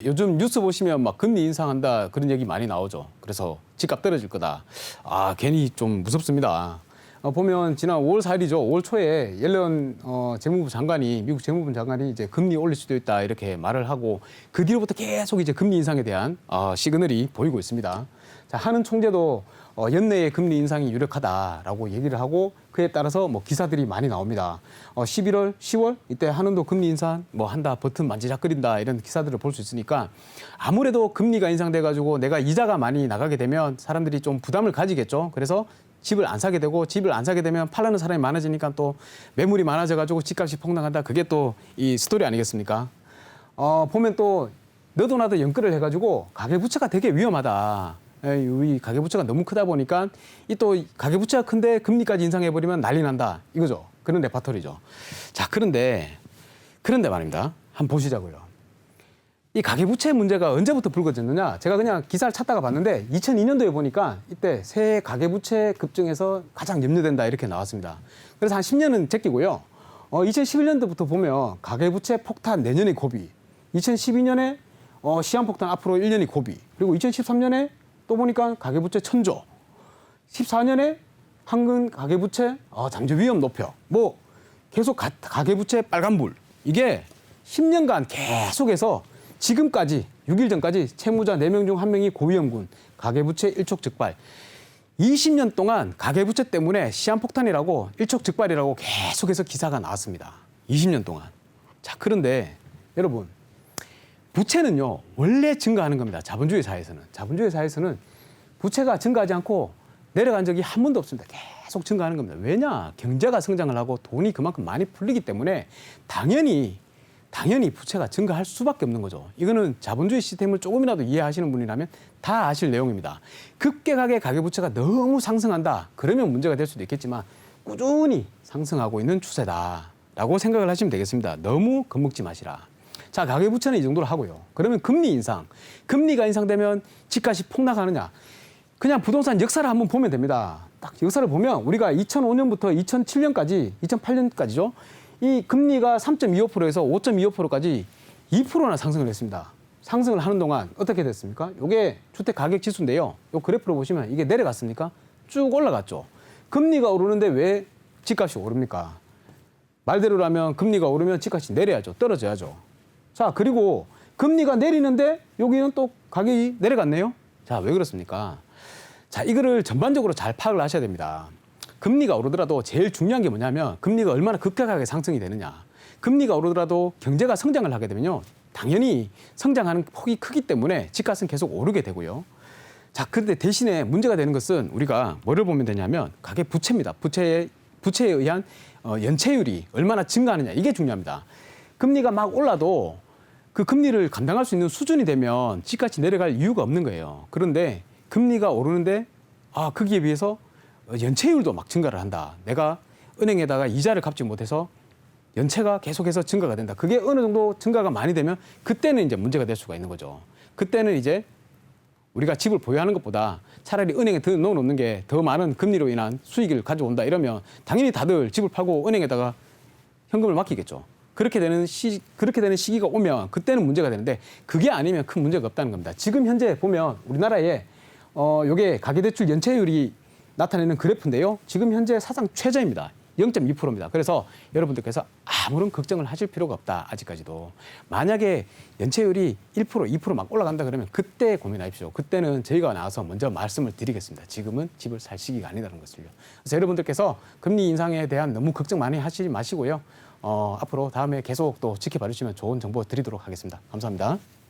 요즘 뉴스 보시면 막 금리 인상한다 그런 얘기 많이 나오죠. 그래서 집값 떨어질 거다. 괜히 좀 무섭습니다. 보면 지난 5월 4일이죠. 5월 초에 옐런 재무부 장관이 미국 재무부 장관이 이제 금리 올릴 수도 있다 이렇게 말을 하고 그 뒤로부터 계속 이제 금리 인상에 대한 시그널이 보이고 있습니다. 자, 하는 총재도 연내에 금리 인상이 유력하다라고 얘기를 하고 그에 따라서 뭐 기사들이 많이 나옵니다. 11월, 10월 이때 한은도 금리 인상 뭐 한다, 버튼 만지작거린다 이런 기사들을 볼 수 있으니까 아무래도 금리가 인상돼 가지고 내가 이자가 많이 나가게 되면 사람들이 좀 부담을 가지겠죠. 그래서 집을 안 사게 되고 집을 안 사게 되면 팔려는 사람이 많아지니까 또 매물이 많아져 가지고 집값이 폭락한다. 그게 또 이 스토리 아니겠습니까? 보면 또 너도 나도 연끌을 해가지고 가계부채가 되게 위험하다. 우리 가계부채가 너무 크다 보니까 이 또 가계부채가 큰데 금리까지 인상해버리면 난리 난다. 이거죠. 그런 레파토리죠. 자, 그런데 말입니다. 한번 보시자고요. 이 가계부채 문제가 언제부터 불거졌느냐? 제가 그냥 기사를 찾다가 봤는데 2002년도에 보니까 이때 새 가계부채 급증에서 가장 염려된다 이렇게 나왔습니다. 그래서 한 10년은 제끼고요. 2011년도부터 보면 가계부채 폭탄 내년의 고비, 2012년에 시한폭탄 앞으로 1년이 고비, 그리고 2013년에 또 보니까 가계부채 천조, 14년에 한근 가계부채 잠재 위험 높여, 뭐 계속 가계부채 빨간불, 이게 10년간 계속해서 지금까지 6일 전까지 채무자 4명 중 1명이 고위험군, 가계부채 일촉즉발. 20년 동안 가계부채 때문에 시한폭탄이라고 일촉즉발이라고 계속해서 기사가 나왔습니다. 20년 동안. 자, 그런데 여러분, 부채는요 원래 증가하는 겁니다. 자본주의 사회에서는 부채가 증가하지 않고 내려간 적이 한 번도 없습니다. 계속 증가하는 겁니다. 왜냐? 경제가 성장을 하고 돈이 그만큼 많이 풀리기 때문에 당연히 부채가 증가할 수밖에 없는 거죠. 이거는 자본주의 시스템을 조금이라도 이해하시는 분이라면 다 아실 내용입니다. 급격하게 가계부채가 너무 상승한다. 그러면 문제가 될 수도 있겠지만 꾸준히 상승하고 있는 추세다라고 생각을 하시면 되겠습니다. 너무 겁먹지 마시라. 자, 가계부채는 이 정도로 하고요. 그러면 금리 인상. 금리가 인상되면 집값이 폭락하느냐. 그냥 부동산 역사를 한번 보면 됩니다. 딱 역사를 보면 우리가 2005년부터 2007년까지, 2008년까지죠. 이 금리가 3.25%에서 5.25%까지 2%나 상승을 했습니다. 상승을 하는 동안 어떻게 됐습니까? 이게 주택가격지수인데요. 이 그래프로 보시면 이게 내려갔습니까? 쭉 올라갔죠. 금리가 오르는데 왜 집값이 오릅니까? 말대로라면 금리가 오르면 집값이 내려야죠. 떨어져야죠. 자, 그리고 금리가 내리는데 여기는 또 가격이 내려갔네요. 자, 왜 그렇습니까? 자, 이거를 전반적으로 잘 파악을 하셔야 됩니다. 금리가 오르더라도 제일 중요한 게 뭐냐면 금리가 얼마나 급격하게 상승이 되느냐. 금리가 오르더라도 경제가 성장을 하게 되면요. 당연히 성장하는 폭이 크기 때문에 집값은 계속 오르게 되고요. 자, 그런데 대신에 문제가 되는 것은 우리가 뭐를 보면 되냐면 가계부채입니다. 부채에 의한 연체율이 얼마나 증가하느냐. 이게 중요합니다. 금리가 막 올라도 그 금리를 감당할 수 있는 수준이 되면 집값이 내려갈 이유가 없는 거예요. 그런데 금리가 오르는데 거기에 비해서 연체율도 막 증가를 한다. 내가 은행에다가 이자를 갚지 못해서 연체가 계속해서 증가가 된다. 그게 어느 정도 증가가 많이 되면 그때는 이제 문제가 될 수가 있는 거죠. 그때는 이제 우리가 집을 보유하는 것보다 차라리 은행에 더 넣어놓는 게 더 많은 금리로 인한 수익을 가져온다 이러면 당연히 다들 집을 팔고 은행에다가 현금을 맡기겠죠. 그렇게 되는 시기가 오면 그때는 문제가 되는데 그게 아니면 큰 문제가 없다는 겁니다. 지금 현재 보면 우리나라에 요게 가계대출 연체율이 나타내는 그래프인데요. 지금 현재 사상 최저입니다. 0.2%입니다. 그래서 여러분들께서 아무런 걱정을 하실 필요가 없다. 아직까지도. 만약에 연체율이 1%, 2% 막 올라간다 그러면 그때 고민하십시오. 그때는 저희가 나와서 먼저 말씀을 드리겠습니다. 지금은 집을 살 시기가 아니라는 것을요. 그래서 여러분들께서 금리 인상에 대한 너무 걱정 많이 하시지 마시고요. 앞으로 다음에 계속 또 지켜봐 주시면 좋은 정보 드리도록 하겠습니다. 감사합니다.